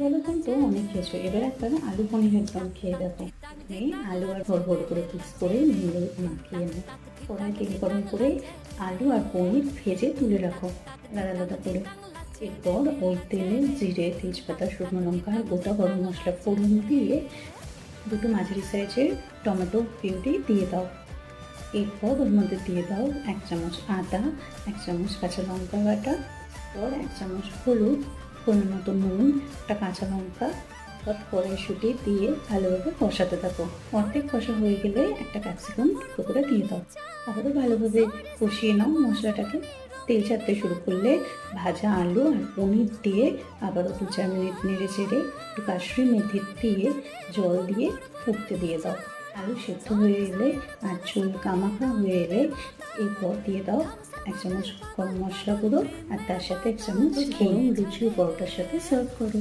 বলো কিন্তু অনেক কিছু। এবার একটা আলু পনিরের দম খেয়ে দেখো। এই আলু আর ভর করে পিস করে নিয়ে মাখিয়ে নাও। কড়াই তেল গরম করে আলু আর পনির ভেজে তুলে রাখো আলাদা আলাদা করে। এরপর ওই তেলে জিরে, তেজপাতা, শুকনো লঙ্কা আর গোটা গরম মশলা ফোড়ন দিয়ে দুটো মাঝারি সাইজের টমেটো পিউরি দিয়ে দাও। এরপর ওর মধ্যে দিয়ে দাও 1 চামচ আদা, 1 চামচ কাঁচা লঙ্কা বাটা, পর 1 চামচ হলুদ, পরিমাণ মতো নুন, একটা কাঁচা লঙ্কা, কড়াইশুঁটি দিয়ে ভালোভাবে কষাতে থাকো। অর্ধেক কষা হয়ে গেলে একটা ক্যাপসিকাম টুকরো করে দিয়ে দাও। আবারও ভালোভাবে কষিয়ে নাও মশলাটাকে। তেল ছাড়তে শুরু করলে ভাজা আলু আর পনির দিয়ে আবারও 2-4 মিনিট নেড়ে চেড়ে একটু কাশ্মীরি মেথি দিয়ে জল দিয়ে ফুটতে দিয়ে দাও। আলু সেদ্ধ হয়ে এলে আর ঝোল কামাখা হয়ে এলে এরপর দিয়ে দাও 1 চামচ গরম মশলা গুঁড়ো আর তার সাথে 1 চামচ ঘি। লুচি পরোটার সাথে সার্ভ করো।